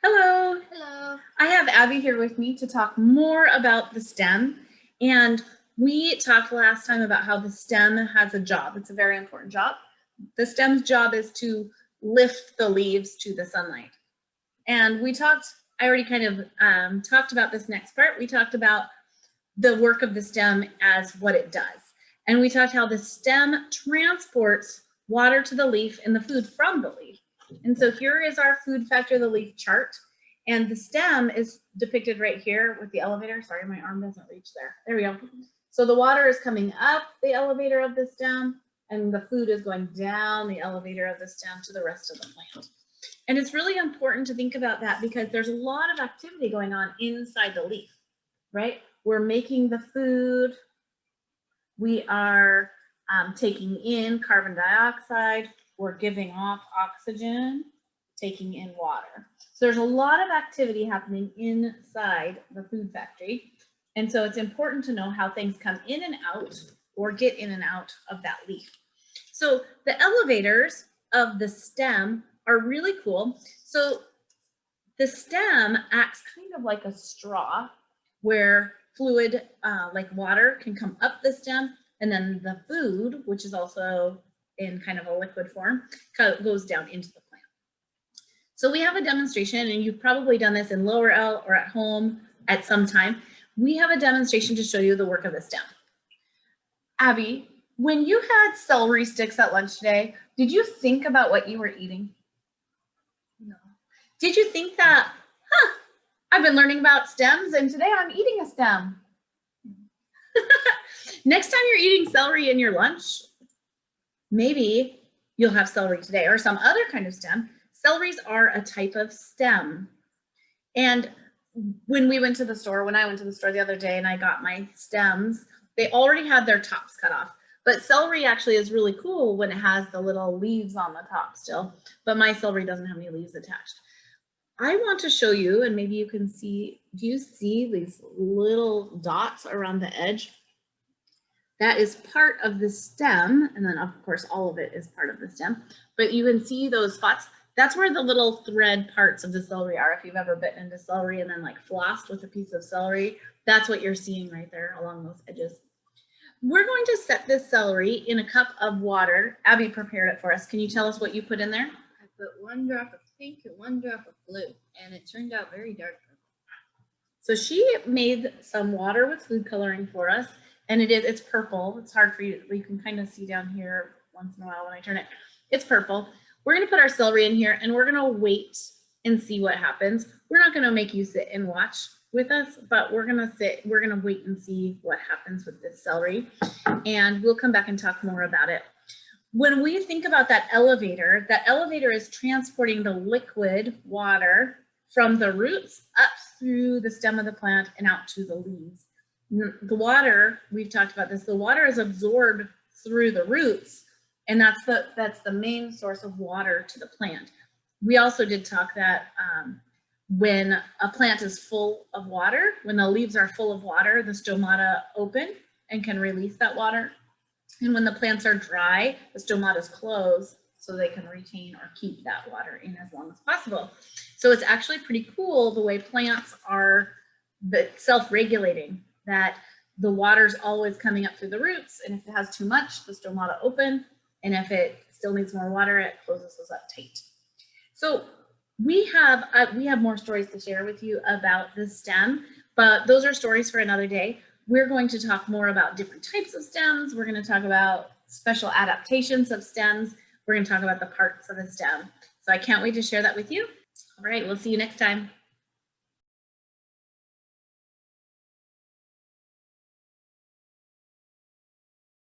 Hello, Hello. I have Abby here with me to talk more about the stem. And we talked last time about how the stem has a job. It's a very important job. The stem's job is to lift the leaves to the sunlight. And I already kind of talked about this next part. We talked about the work of the stem as what it does. And we talked how the stem transports water to the leaf and the food from the leaf. And so here is our food factor of the leaf chart. And the stem is depicted right here with the elevator. Sorry, my arm doesn't reach there. There we go. So the water is coming up the elevator of the stem, and the food is going down the elevator of the stem to the rest of the plant. And it's really important to think about that because there's a lot of activity going on inside the leaf, right? We're making the food. We are taking in carbon dioxide. We're giving off oxygen, taking in water. So there's a lot of activity happening inside the food factory. And so it's important to know how things come in and out or get in and out of that leaf. So the elevators of the stem are really cool. So the stem acts kind of like a straw where fluid like water can come up the stem, and then the food, which is also in kind of a liquid form, goes down into the plant. So we have a demonstration, and you've probably done this in Lower L or at home at some time. We have a demonstration to show you the work of the stem. Abby, when you had celery sticks at lunch today, did you think about what you were eating? No. Did you think that, I've been learning about stems and today I'm eating a stem? Next time you're eating celery in your lunch, maybe you'll have celery today or some other kind of stem. Celeries are a type of stem. And when I went to the store the other day and I got my stems, they already had their tops cut off. But celery actually is really cool when it has the little leaves on the top still, but my celery doesn't have any leaves attached. I want to show you, and maybe you can see, do you see these little dots around the edge? That is part of the stem, and then of course all of it is part of the stem, but you can see those spots. That's where the little thread parts of the celery are. If you've ever bitten into celery and then like flossed with a piece of celery, that's what you're seeing right there along those edges. We're going to set this celery in a cup of water. Abby prepared it for us. Can you tell us what you put in there? I put 1 drop of pink and 1 drop of blue, and it turned out very dark. So she made some water with food coloring for us, and it's purple. It's hard for you can kind of see down here once in a while when I turn it. It's purple. We're going to put our celery in here, and we're going to wait and see what happens. We're not going to make you sit and watch with us, but we're going to wait and see what happens with this celery, and we'll come back and talk more about it. When we think about that elevator is transporting the liquid water from the roots up through the stem of the plant and out to the leaves. The water, we've talked about this, the water is absorbed through the roots, and that's the main source of water to the plant. We also did talk that when a plant is full of water, when the leaves are full of water, the stomata open and can release that water. And when the plants are dry, the stomatas close so they can retain or keep that water in as long as possible. So it's actually pretty cool the way plants are self-regulating, that the water's always coming up through the roots, and if it has too much, the stomata open, and if it still needs more water, it closes those up tight. So we have more stories to share with you about the stem, but those are stories for another day. We're going to talk more about different types of stems. We're going to talk about special adaptations of stems. We're going to talk about the parts of the stem. So I can't wait to share that with you. All right, we'll see you next time.